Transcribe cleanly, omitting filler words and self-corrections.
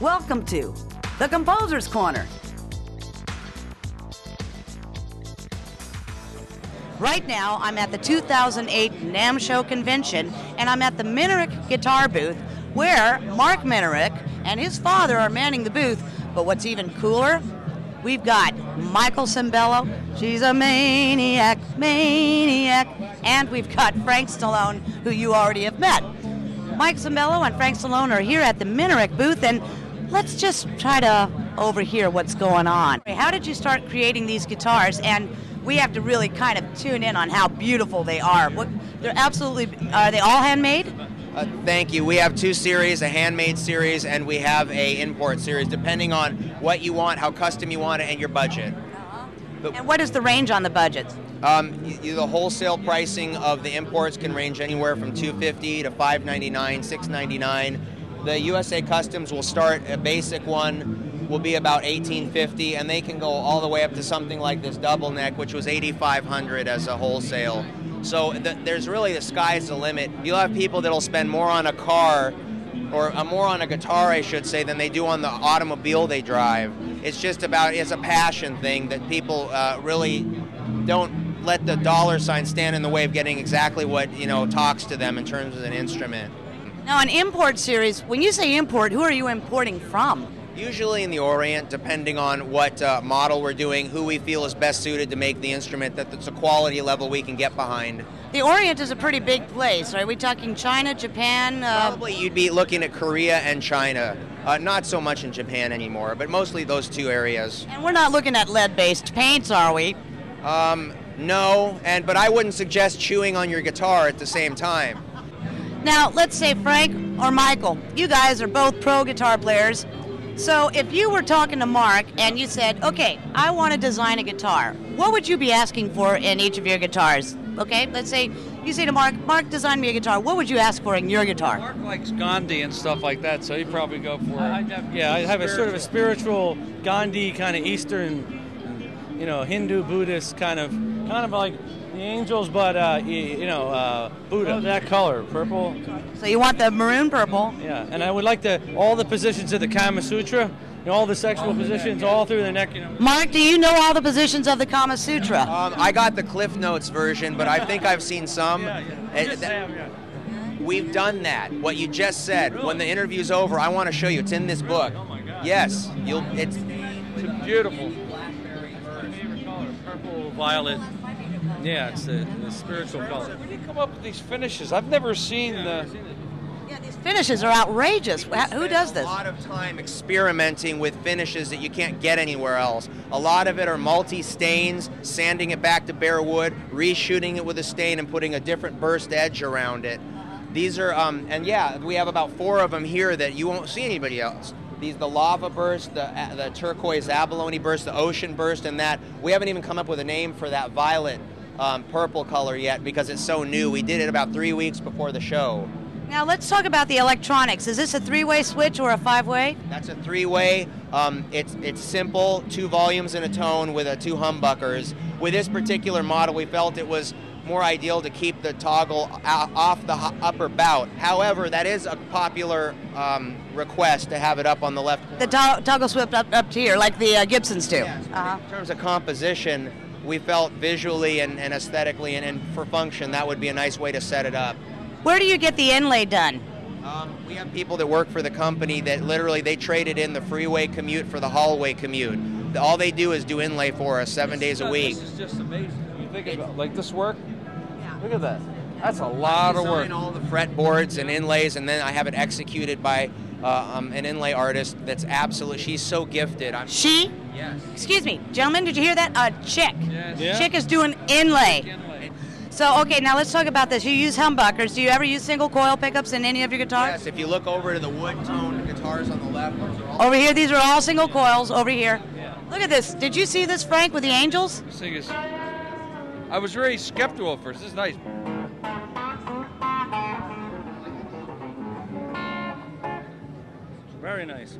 Welcome to the Composer's Corner. Right now, I'm at the 2008 NAMM Show convention, and I'm at the Minarik guitar booth, where Marc Minarik and his father are manning the booth. But what's even cooler, we've got Michael Sembello, she's a maniac, and we've got Frank Stallone, who you already have met. Mike Sembello and Frank Stallone are here at the Minarik booth, and let's just try to overhear what's going on. How did you start creating these guitars? And we have to really kind of tune in on how beautiful they are. They're absolutely, are they all handmade? Thank you. We have two series, a handmade series, and we have a import series, depending on what you want, how custom you want it, and your budget. And what is the range on the budgets? The wholesale pricing of the imports can range anywhere from $250 to $599, $699. The USA Customs will start, a basic one will be about $1850, and they can go all the way up to something like this double neck, which was $8,500 as a wholesale. So there's really, the sky's the limit. You'll have people that'll spend more on a car, or more on a guitar, I should say, than they do on the automobile they drive. It's just about, it's a passion thing that people really don't let the dollar sign stand in the way of getting exactly what, talks to them in terms of an instrument. Now, an import series, when you say import, who are you importing from? Usually in the Orient, depending on what model we're doing, who we feel is best suited to make the instrument, that's a quality level we can get behind. The Orient is a pretty big place. Are we talking China, Japan? Probably you'd be looking at Korea and China. Not so much in Japan anymore, but mostly those two areas. And we're not looking at lead-based paints, are we? No, but I wouldn't suggest chewing on your guitar at the same time. Now, let's say Frank or Michael, you guys are both pro guitar players. So if you were talking to Marc and you said, okay, I want to design a guitar, what would you be asking for in each of your guitars? Okay, let's say you say to Marc, design me a guitar. What would you ask for in your guitar? Marc likes Gandhi and stuff like that, so he'd probably go for I have a sort of a spiritual Gandhi kind of Eastern, Hindu, Buddhist kind of like the angels, but Buddha. That color, purple. So you want the maroon purple? Yeah, and I would like all the positions of the Kama Sutra, all the sexual positions, all through the neck. Marc, do you know all the positions of the Kama Sutra? I got the Cliff Notes version, but I think I've seen some. Yeah. We've done that. What you just said. When the interview's over, I want to show you. It's in this book. Oh my God. Yes, It's beautiful. My favorite color, purple, violet. Yeah, it's the spiritual color. Where do you come up with these finishes? I've never seen the... Yeah, these finishes are outrageous. Who does this? A lot of time experimenting with finishes that you can't get anywhere else. A lot of it are multi-stains, sanding it back to bare wood, reshooting it with a stain, and putting a different burst edge around it. These are, we have about 4 of them here that you won't see anybody else. The lava burst, the turquoise abalone burst, the ocean burst, and that. We haven't even come up with a name for that violet purple color yet because it's so new. We did it about 3 weeks before the show. Now let's talk about the electronics. Is this a 3-way switch or a 5-way? That's a 3-way. It's simple, 2 volumes and a tone with 2 humbuckers. With this particular model, we felt it was more ideal to keep the toggle off the upper bout. However, that is a popular request to have it up on the left corner. The toggle switch up to here, like the Gibsons do. Yes, in terms of composition, we felt visually and aesthetically and for function, that would be a nice way to set it up. Where do you get the inlay done? We have people that work for the company that literally they traded in the freeway commute for the hallway commute. All they do is do inlay for us 7 days a week. This is just amazing. You think about like this work? Yeah. Look at that. That's a lot of work. I design all the fretboards and inlays, and then I have it executed by an inlay artist that's absolute. She's so gifted. She? Yes. Excuse me, gentlemen, did you hear that? A chick. Yes. Yeah. Chick is doing inlay. So, okay, now let's talk about this. You use humbuckers. Do you ever use single coil pickups in any of your guitars? Yes, if you look over to the wood-toned guitars on the left, those are all... Over here, these are all single coils over here. Yeah. Look at this. Did you see this, Frank, with the Angels? This thing is... I was very skeptical at first. This is nice. Very nice.